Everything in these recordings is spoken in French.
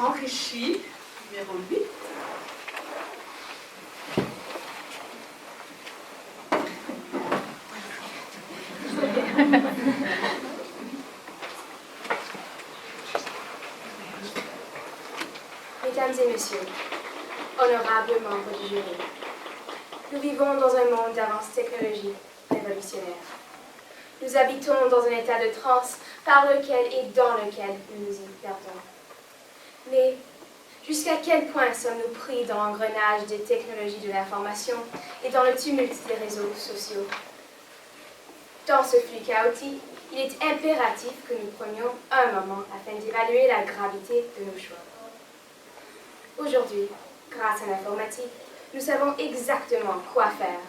Enrichi, numéro 8. Mesdames et messieurs, honorables membres du jury, nous vivons dans un monde d'avance technologique révolutionnaire. Nous habitons dans un état de transe par lequel et dans lequel nous nous y perdons. Mais jusqu'à quel point sommes-nous pris dans l'engrenage des technologies de l'information et dans le tumulte des réseaux sociaux? Dans ce flux chaotique, il est impératif que nous prenions un moment afin d'évaluer la gravité de nos choix. Aujourd'hui, grâce à l'informatique, nous savons exactement quoi faire,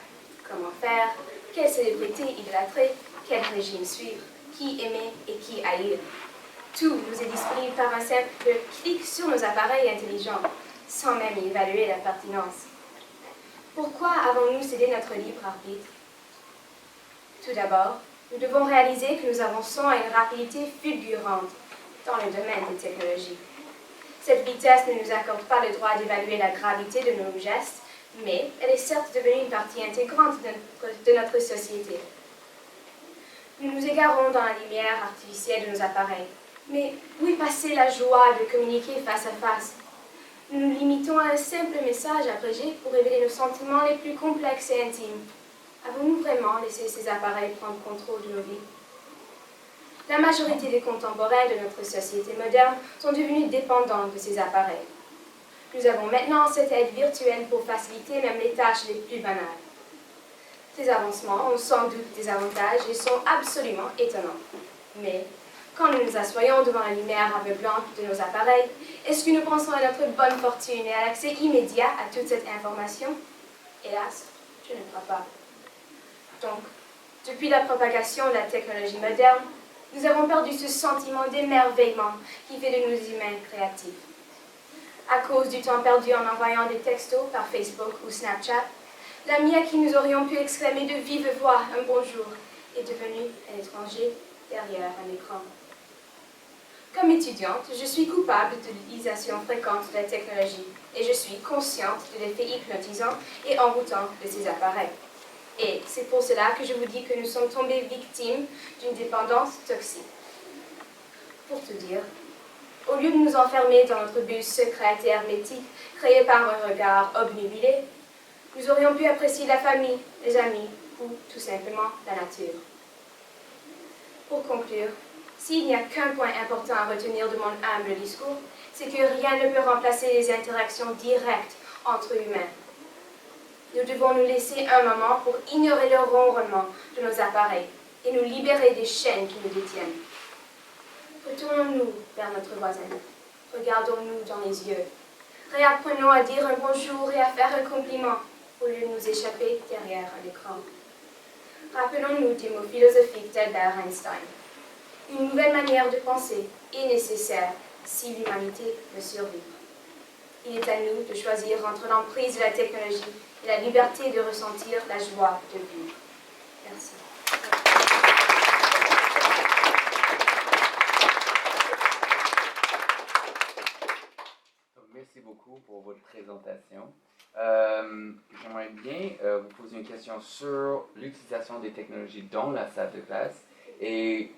comment faire, quelle célébrité idolâtrer, quel régime suivre, qui aimer et qui haïr. Tout nous est disponible par un simple clic sur nos appareils intelligents, sans même y évaluer la pertinence. Pourquoi avons-nous cédé notre libre arbitre? Tout d'abord, nous devons réaliser que nous avançons à une rapidité fulgurante dans le domaine des technologies. Cette vitesse ne nous accorde pas le droit d'évaluer la gravité de nos gestes, mais elle est certes devenue une partie intégrante de notre société. Nous nous égarons dans la lumière artificielle de nos appareils. Mais où est passée la joie de communiquer face à face? Nous nous limitons à un simple message abrégé pour révéler nos sentiments les plus complexes et intimes. Avons-nous vraiment laissé ces appareils prendre contrôle de nos vies? La majorité des contemporains de notre société moderne sont devenus dépendants de ces appareils. Nous avons maintenant cette aide virtuelle pour faciliter même les tâches les plus banales. Ces avancements ont sans doute des avantages et sont absolument étonnants. Mais quand nous nous assoyons devant la lumière aveuglante de nos appareils, est-ce que nous pensons à notre bonne fortune et à l'accès immédiat à toute cette information? Hélas, je ne crois pas. Donc, depuis la propagation de la technologie moderne, nous avons perdu ce sentiment d'émerveillement qui fait de nous humains créatifs. À cause du temps perdu en envoyant des textos par Facebook ou Snapchat, l'ami à qui nous aurions pu exclamer de vive voix un bonjour est devenu un étranger derrière un écran. Comme étudiante, je suis coupable de l'utilisation fréquente de la technologie et je suis consciente de l'effet hypnotisant et envoûtant de ces appareils. Et c'est pour cela que je vous dis que nous sommes tombés victimes d'une dépendance toxique. Pour te dire, au lieu de nous enfermer dans notre bulle secrète et hermétique, créée par un regard obnubilé, nous aurions pu apprécier la famille, les amis ou tout simplement la nature. Pour conclure, s'il n'y a qu'un point important à retenir de mon humble discours, c'est que rien ne peut remplacer les interactions directes entre humains. Nous devons nous laisser un moment pour ignorer le ronronnement de nos appareils et nous libérer des chaînes qui nous détiennent. Retournons-nous vers notre voisin. Regardons-nous dans les yeux. Réapprenons à dire un bonjour et à faire un compliment au lieu de nous échapper derrière un écran. Rappelons-nous des mots philosophiques d'Albert Einstein. Une nouvelle manière de penser est nécessaire si l'humanité veut survivre. Il est à nous de choisir entre l'emprise de la technologie et la liberté de ressentir la joie de vivre. Merci. Merci beaucoup pour votre présentation. J'aimerais bien vous poser une question sur l'utilisation des technologies dans la salle de classe et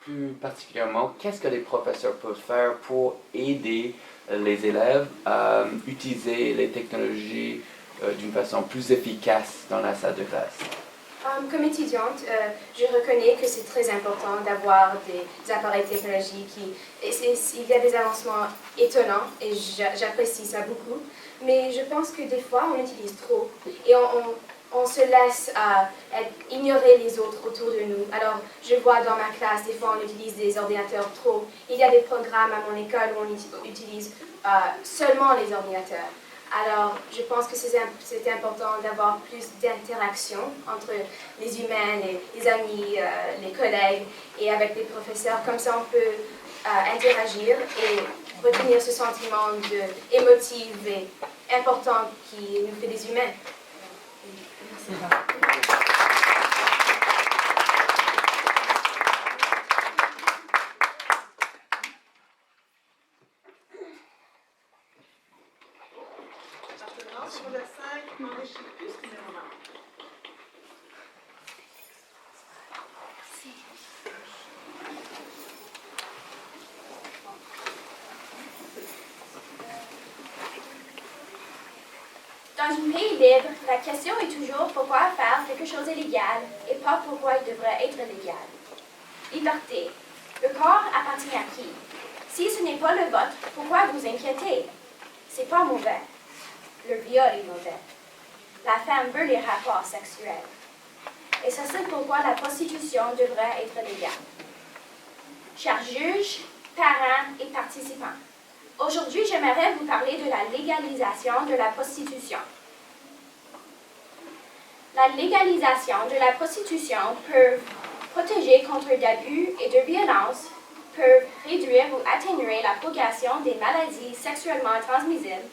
plus particulièrement, qu'est-ce que les professeurs peuvent faire pour aider les élèves à utiliser les technologies d'une façon plus efficace dans la salle de classe? Comme étudiante, je reconnais que c'est très important d'avoir des appareils technologiques. Il y a des avancements étonnants et j'apprécie ça beaucoup. Mais je pense que des fois, on utilise trop et on se laisse ignorer les autres autour de nous. Alors, je vois dans ma classe, des fois, on utilise des ordinateurs trop. Il y a des programmes à mon école où on utilise seulement les ordinateurs. Alors, je pense que c'est important d'avoir plus d'interaction entre les humains, les amis, les collègues et avec les professeurs. Comme ça, on peut interagir et retenir ce sentiment émotif et important qui nous fait des humains. Merci. secondaire 5, m'enrichir plus, numéro 9. Dans un pays libre, la question est toujours pourquoi faire quelque chose illégal et pas pourquoi il devrait être légal. Liberté. Le corps appartient à qui? Si ce n'est pas le vôtre, pourquoi vous inquiétez? C'est pas mauvais. Le viol est mauvais. La femme veut les rapports sexuels. Et ça, c'est pourquoi la prostitution devrait être légale. Chers juges, parents et participants, aujourd'hui, j'aimerais vous parler de la légalisation de la prostitution. La légalisation de la prostitution peut protéger contre d'abus et de violences, peut réduire ou atténuer la propagation des maladies sexuellement transmissibles,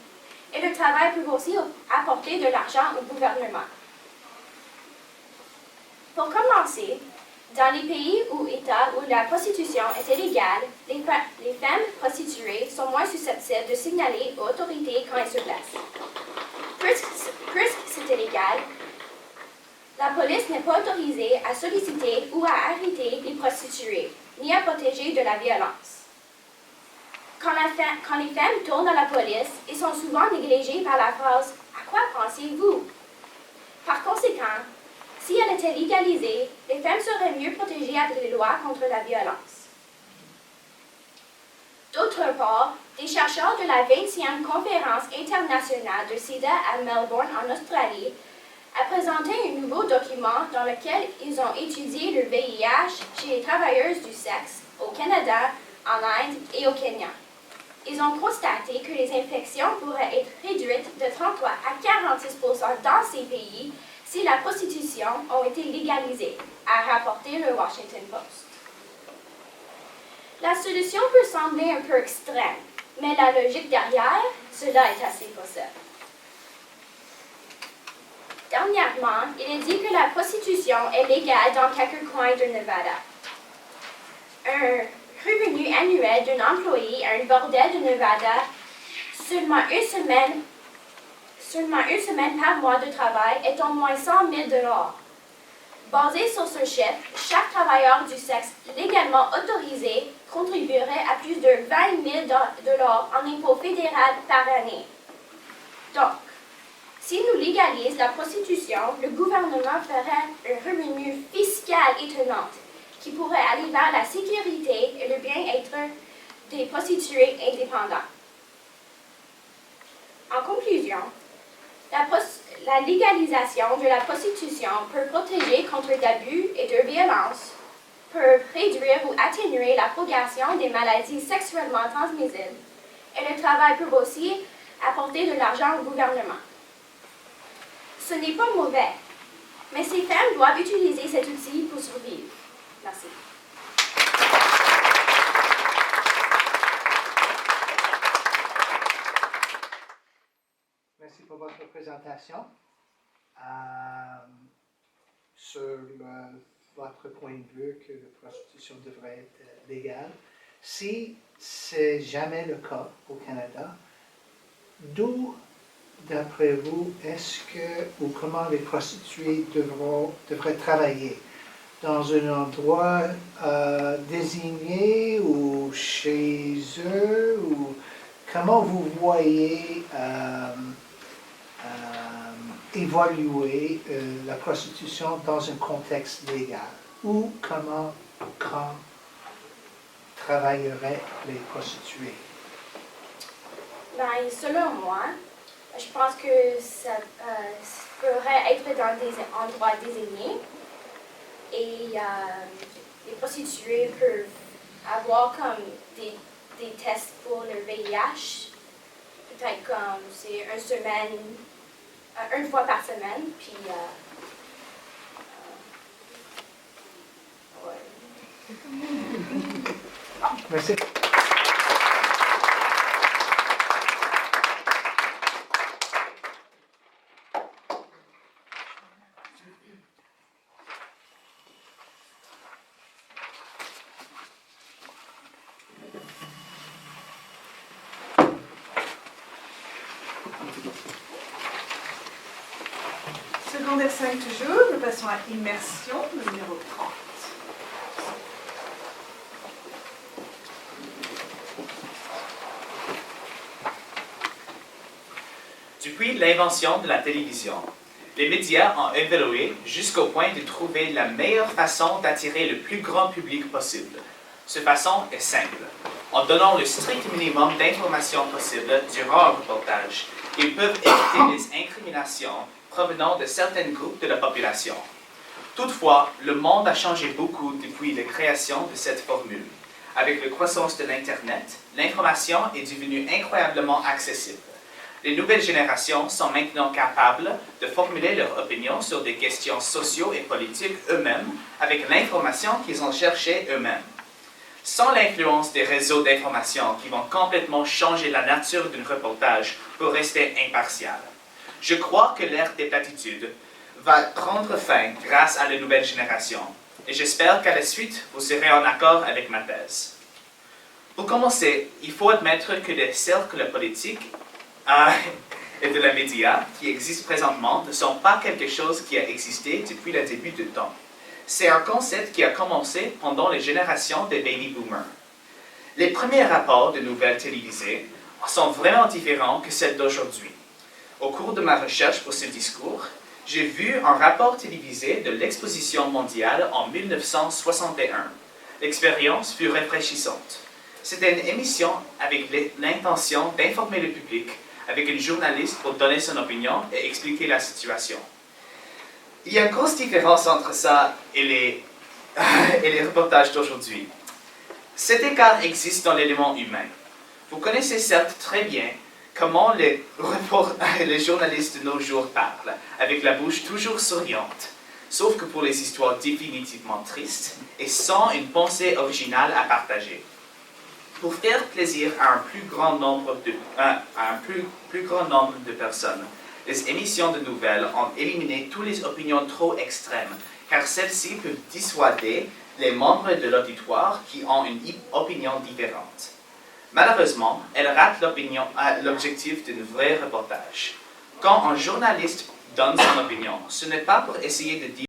et le travail peut aussi apporter de l'argent au gouvernement. Pour commencer, dans les pays ou États où la prostitution est illégale, les femmes prostituées sont moins susceptibles de signaler aux autorités quand elles se blessent. Puisque c'est illégal, la police n'est pas autorisée à solliciter ou à arrêter les prostituées, ni à protéger de la violence. Quand les femmes tournent à la police, elles sont souvent négligées par la phrase « À quoi pensez-vous ?» Par conséquent, si elle était légalisée, les femmes seraient mieux protégées avec les lois contre la violence. D'autre part, des chercheurs de la 20e conférence internationale de SIDA à Melbourne, en Australie, ont présenté un nouveau document dans lequel ils ont étudié le VIH chez les travailleuses du sexe au Canada, en Inde et au Kenya. Ils ont constaté que les infections pourraient être réduites de 33 à 46% dans ces pays si la prostitution a été légalisée, a rapporté le Washington Post. La solution peut sembler un peu extrême, mais la logique derrière, cela est assez possible. Dernièrement, il est dit que la prostitution est légale dans quelques coins de Nevada. Un revenu annuel d'un employé à un bordel de Nevada, seulement une semaine par mois de travail est au moins 100 000 $. Basé sur ce chiffre, chaque travailleur du sexe légalement autorisé contribuerait à plus de 20 000 $ en impôts fédéral par année. Donc, si nous légalisons la prostitution, le gouvernement ferait un revenu fiscal étonnant qui pourrait aller vers la sécurité et le bien-être des prostituées indépendants. En conclusion, la légalisation de la prostitution peut protéger contre d'abus et de violences, peut réduire ou atténuer la propagation des maladies sexuellement transmissibles, et le travail peut aussi apporter de l'argent au gouvernement. Ce n'est pas mauvais, mais ces femmes doivent utiliser cet outil pour survivre. Merci. Merci pour votre présentation. Sur votre point de vue que la prostitution devrait être légale. Si c'est jamais le cas au Canada, d'où, d'après vous, est-ce que ou comment les prostituées devraient travailler? Dans un endroit désigné ou chez eux? Ou comment vous voyez évaluer la prostitution dans un contexte légal? Ou quand travailleraient les prostituées? Ben, selon moi, je pense que ça pourrait être dans des endroits désignés et les prostituées peuvent avoir comme des tests pour le VIH, peut-être comme c'est une fois par semaine, puis ouais. Merci. Secondaire 5 toujours, nous passons à immersion, le numéro 30. Depuis l'invention de la télévision, les médias ont évolué jusqu'au point de trouver la meilleure façon d'attirer le plus grand public possible. Cette façon est simple. En donnant le strict minimum d'informations possibles durant un reportage, ils peuvent éviter les incriminations provenant de certains groupes de la population. Toutefois, le monde a changé beaucoup depuis la création de cette formule. Avec la croissance de l'Internet, l'information est devenue incroyablement accessible. Les nouvelles générations sont maintenant capables de formuler leur opinion sur des questions sociaux et politiques eux-mêmes avec l'information qu'ils ont cherchée eux-mêmes. Sans l'influence des réseaux d'information qui vont complètement changer la nature d'un reportage pour rester impartial. Je crois que l'ère des platitudes va prendre fin grâce à la nouvelle génération et j'espère qu'à la suite, vous serez en accord avec ma thèse. Pour commencer, il faut admettre que les cercles politiques et de la média qui existent présentement ne sont pas quelque chose qui a existé depuis le début du temps. C'est un concept qui a commencé pendant les générations des baby boomers. Les premiers rapports de nouvelles télévisées sont vraiment différents que celles d'aujourd'hui. Au cours de ma recherche pour ce discours, j'ai vu un rapport télévisé de l'Exposition mondiale en 1961. L'expérience fut rafraîchissante. C'était une émission avec l'intention d'informer le public, avec une journaliste pour donner son opinion et expliquer la situation. Il y a une grosse différence entre ça et les reportages d'aujourd'hui. Cet écart existe dans l'élément humain. Vous connaissez certes très bien comment les journalistes de nos jours parlent, avec la bouche toujours souriante, sauf que pour les histoires définitivement tristes et sans une pensée originale à partager. Pour faire plaisir à un plus grand nombre de personnes, les émissions de nouvelles ont éliminé toutes les opinions trop extrêmes, car celles-ci peuvent dissuader les membres de l'auditoire qui ont une opinion différente. Malheureusement, elles ratent l'objectif d'un vrai reportage. Quand un journaliste donne son opinion, ce n'est pas pour essayer de dire